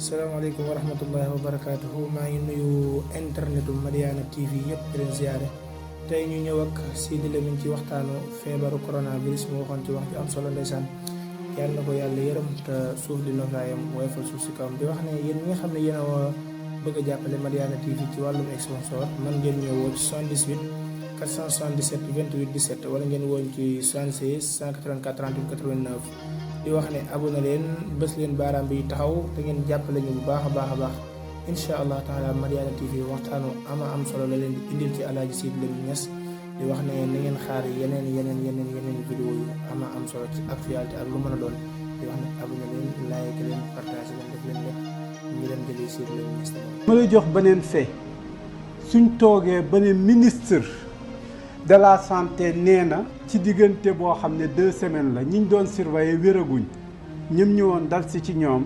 salaamaaleykum wa rahmatullahi wa barakaatuhu. maa ngi nuyu internetu Madiyana TV yëpp di leen ziare tey ñu ñëw ak Sidi Lamine ci waxtaanu feebaru coronavirus mu waxoon ci wax ju am solo ndeysaan yàlla na ko yàlla yërëm te suuf di nofaayam woyofal suuf si kawam di wax ne yéen ñi nga xam ne yéen a bëgg a jàppale Madiyana TV ci wàllum sponsor man ngeen ñëw woo ci 78 477 28 17 wala ngeen wooñ ci 76 184 38 89 di wax ne abonné leen bés leen baaraam bi taxaw te ngeen jàppale ñu bu baax a baax incha allah taala Madiyana TV waxtaanu ama am solo la leen di indil ci Alaaji Sidi Lamine Niass di wax ne na ngeen xaar yeneen vidéo yu ama am solo ci actualité ak lu mën a doon di wax ne abonné leen like leen partage leen def leen lépp ñu leen jëlee Sidi Lamine Niass. ma lay jox beneen fait suñ toogee beneen ministre de la santé nee na ci diggante boo xam ne 2 semaines la ñiñ doon surveiller wéraguñ ñëm ñëwoon dal si ci ñoom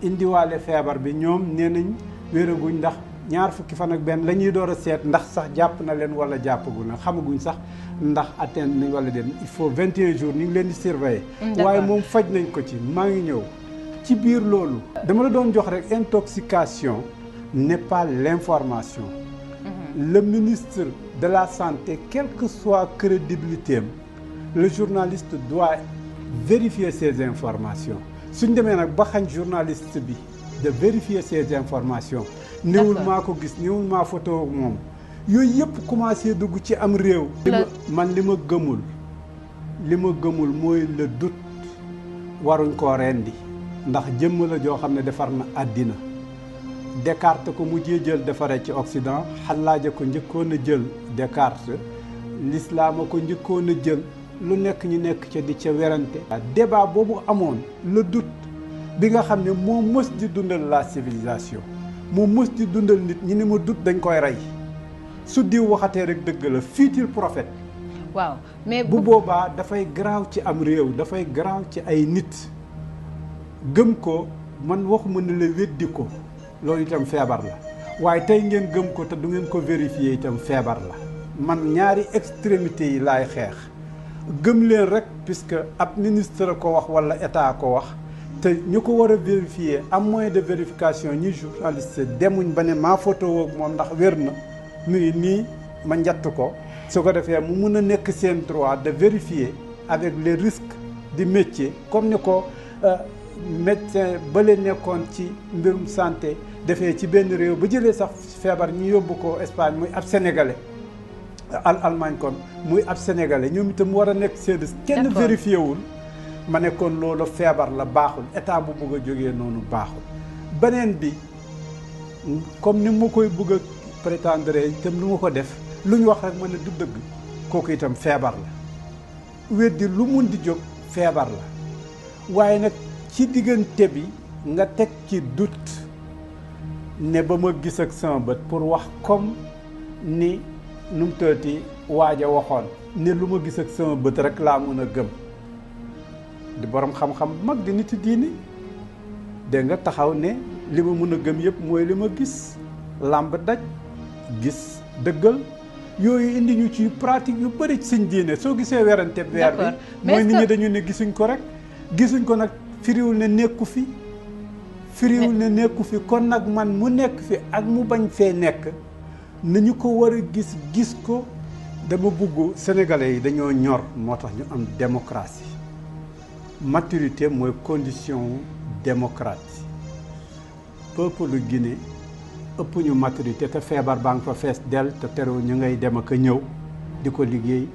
indiwaale feebar bi ñoom nee nañ wéraguñ ndax ñaar fukki fan ak benn la ñuy door a seet ndax sax jàpp na leen wala jàppaguñ na xamaguñ sax ndax atteindre nañ wala den il faut 21 jours ñu ngi leen di surveiller waaye moom faj nañ ko ci maa ngi ñëw ci biir loolu dama la doon jox rek intoxication n'est pas l'information. Le ministre de la Santé, quelle que soit crédibilité, le journaliste doit vérifier ces informations. Si nous avons un journaliste de vérifier ces informations, nous avons une photo. Yooyu yëpp commencé dugg ci am réew. man li ma gëmul mooy le doute waruñ koo rendi ndax jëmm la joo xam ne defar na àddina. Descartes ko mujjee jël defaree ci Occident xalaaja ko njëkkoon a jël Descartes l'islam ko njëkkoon a jël lu nekk ñu nekk ca di ca werante débat boobu amoon le doute bi nga xam ne moo mës di dundal la civilisation moo mës di dundal nit ñi ne ma doute dañ koy rey su diw waxatee rek dëgg la futur prophète. waaw mais bu boobaa dafay garaaw ci am réew dafay garaaw ci ay nit gëm ko man waxuma ne la weddi ko. loolu itam feebar la waaye tey ngeen gëm ko te du ngeen ko vérifier itam feebar la man ñaari extrémités yi laay xeex gëm leen rek puisque ab ministre ko wax wala état ko wax te ñu ko war a vérifier am moyen de vérification ñi journaliste demuñ ba ne maa photo woog moom ndax wér na mu ngi nii ma njatt ko su ko defee mu mun a nekk seen droit de vérifier avec les risques du métier comme ni ko médecin ba leen nekkoon ci mbirum santé defee ci benn réew ba jëlee sax feebar ñu yóbbu ko Espagne muy ab sénégalais Allemagne kon muy ab sénégalais ñoom itam war a nekk seen kenn vérifié wul ma ne kon loolu feebar la baaxul état bu bëgg a jógee noonu baaxul. beneen bi comme ni ma koy bëgg a prétendre itam lu ma ko def lu ñu wax rek ma ne du dëgg kooku itam feebar la weddi lu mun di jóg feebar la waaye nag. ci diggante bi nga teg ci doute ne ba ma gis ak sama bët pour wax comme ni nu mu tëddee waaj a waxoon ne lu ma gis ak sama bët rek laa mën a gëm di borom xam-xam mag di nit diini dégg nga taxaw ne li ma mën a gëm yëpp mooy li ma gis làmb daj gis dëggal yooyu indi ñu ci pratique yu bëri ci suñ diine soo gisee werante weer bi mooy nit ñi dañu ne gisuñ ko rek gisuñ ko nag. firiwul ne nekku fi kon nag man mu nekk fi ak mu bañ fee nekk nañu ko war a gis ko dama bugg sénégalais yi dañoo ñor moo tax ñu am démocratie maturité mooy condition démocratie peuple lu Guinée ëpp ñu maturité te feebar baa nga fa fees del te terew ñu ngay dem ak a ñëw di ko liggéey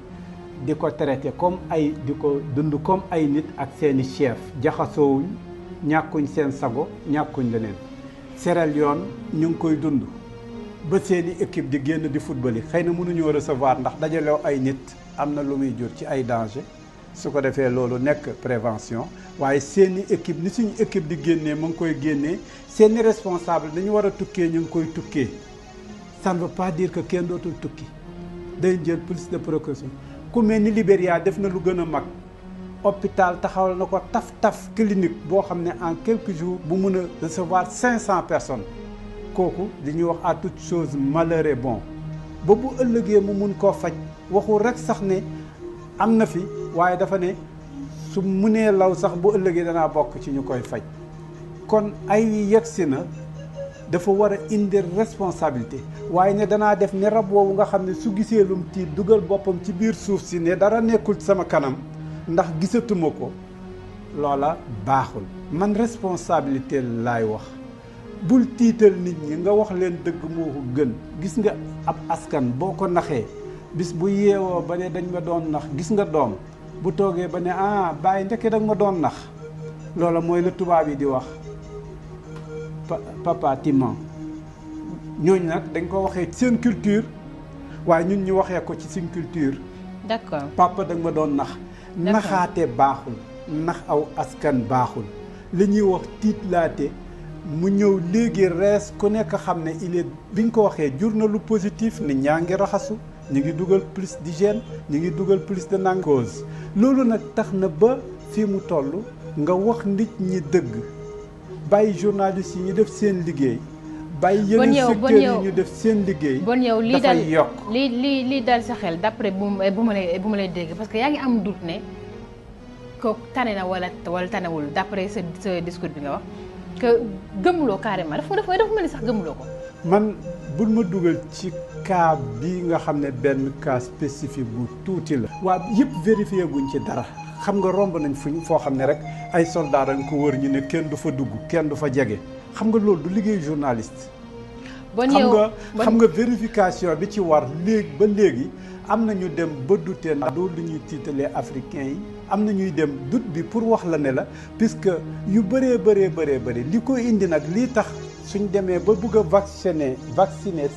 di ko traité comme ay di ko dund comme ay nit ak seeni chef jaxasoowuñ ñàkkuñ seen sago ñàkkuñ leneen Sierra Leone ñu ngi koy dund ba seeni équipe di génn di football yi xëy na mënuñoo recevoir ndax dajalew ay nit am na lu muy jur ci ay danger su ko defee loolu nekk prévention waaye seeni équipe ni suñu équipe di génnee mu ngi koy génnee seeni responsable dañu war a tukkee ñu ngi koy tukkee ça ne veut pas dire que kenn dootul tukki day jël plus de précaution ku mel ni Libéria def na lu gën a mag hôpital taxawal na ko taf clinique boo xam ne en quelques jours bu mun a recevoir 500 personnes kooku li ñuy wax à toute chose malheur est bon ba bu ëllëgee mu mun koo faj waxul rek sax ne am na fi waaye dafa ne su munee law sax bu ëllëgee danaa bokk ci ñu koy faj kon ay wi yegsi na dafa war a indi responsabilité waaye ne danaa def ne rab woowu nga xam ne su gisee lum tiit dugal boppam ci biir suuf si ne dara nekkul sama kanam ndax gisatuma ko loola baaxul. man responsabilité laay wax bul tiital nit ñi nga wax leen dëgg moo ko gën. gis nga ab askan boo ko naxee bis bu yeewoo ba ne dañ ma doon nax gis nga doom bu toogee ba ne bàyyi ndeke dag ma doon nax loola mooy la tubaab yi di wax papa timan. ñooñu nag dañ ko waxee seen culture waaye ñun ñu waxee ko ci suñ culture. d'accord papa dag ma doon nax. naxaate baaxul nax aw askan baaxul li ñuy wax tiitlaate mu ñëw léegi rees ku nekk xam ne il est bi nga ko waxee jur na lu positif nit ñaa ngi raxasu ñu ngi dugal plus d'hygiène ñu ngi dugal plus de cause loolu nag tax na ba fii mu toll nga wax nit ñi dëgg bàyyi journalistes yi ñu def seen liggéey bàyyi yeneen secteurs yi ñu def seen liggéey. bon yow lii dafay yokk lii dal sa xel d'après bu ma lay dégg parce que yaa ngi am doute ne ko tane na wala tanewul d'après sa discours bi nga wax que gëmuloo carrément dafa mel ni sax gëmuloo ko. man bul ma dugal ci cas bi nga xam ne benn cas spécifique bu tuuti la. waa yëpp vérifié guñ ci dara xam nga romb nañ foo xam ne rek ay soldats dañ ko wër ñu ne kenn du fa dugg kenn du fa jege xam nga loolu du liggéey journaliste. xam nga vérification bi ci war léegi am na ñu dem ba dute ndax loolu lu ñuy tiitalee africains yi am na ñuy dem doute bi pour wax la ne la puisque yu bëree li ko indi nag lii tax suñ demee ba bëgg a vacciner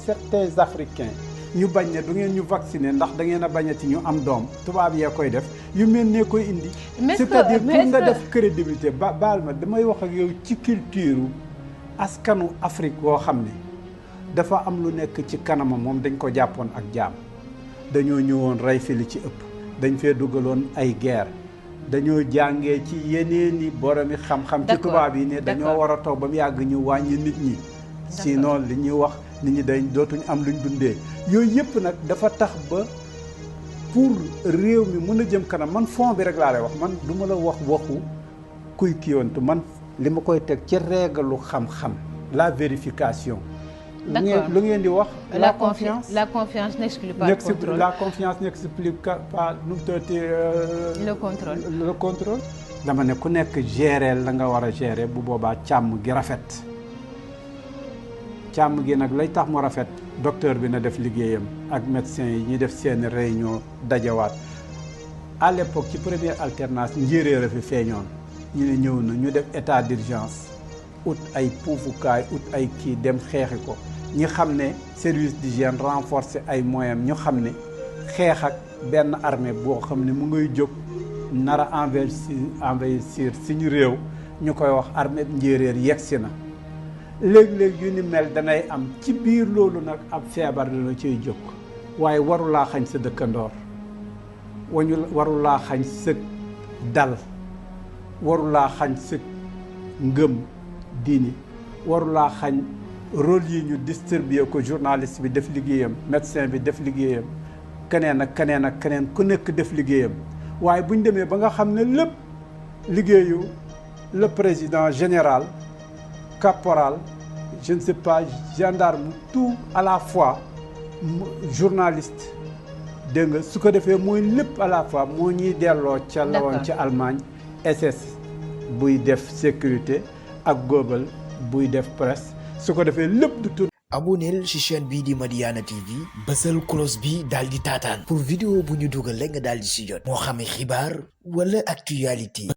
certains africains ñu bañ ne du ngeen ñu vacciner ndax da ngeen a bañati ñu am doom tubaab yee koy def yu mel ne koy indi. c'est-à-dire pour nga def crédibilité baal ma damay wax ak yow ci culture askanu Afrique woo xam ne dafa am lu nekk ci kanamam moom dañ ko jàppoon ak jaam. dañoo ñëwoon rey fi li ci ëpp dañ fee dugaloon ay guerre dañoo jàngee ci yeneeni boromi xam-xam ci tubaab yi ne dañoo war a toog ba mu yàgg ñu wàññi nit ñi sinon li ñuy wax nit ñi dañ dootuñ am luñ dundee yooyu yëpp nag dafa tax ba pour réew mi mën a jëm kanam man fond bi rek laa lay wax man du ma la wax waxu kuy kiiwantu man li ma koy teg ci régalu xam-xam la vérification. D'accord. lu ngeen di wax. la confiance n'exclut pas le contrôle. La confiance n'exclut pas le contrôle. Le contrôle. dama ne ku nekk gérer la nga war a gérer bu boobaa càmm gi rafet càmm gi nag lay tax mu rafet docteur bi na def liggéeyam ak médecin yi ñuy def seen réunion dajawaat à l'époque ci première alternance njéeréer a fi feeñoon ñu ne ñëw na ñu def état d'urgence ut ay puufukaay ut ay kii dem xeexi ko ñi xam ne service d'hygiène renforcer ay moyens ñu xam ne xeex ak benn armée boo xam ne mu ngay jóg nar a envahir suñu réew ñu koy wax armée njéeréer yegsi na léeg-léeg yu ni mel danay am ci biir loolu nag ab feebar la ciy jóg waaye warulaa xañ sa dëkkandoor warulaa xañ sa dal warulaa xañ sa ngëm diini warulaa xañ rôle yi ñu distribuer ko journaliste bi def liggéeyam médecin bi def liggéeyam keneen ak keneen ku nekk def liggéeyam waaye bu ñu demee ba nga xam ne lépp liggéeyu le président général caporal je ne sais pas gendarme tout à la fois journaliste dégg nga su ko defee mooy lépp à la fois moo ñuy delloo ca lawoon ca Allemagne SS buy def sécurité ak Goebbels buy def presse su ko defee lépp du tudd. abonneel ci chaîne bii di Madiyana TV bësal cloche bi daal di taataan pour vidéo bu ñu dugal rek nga daal di ci jot moo xam xibaar wala actualité.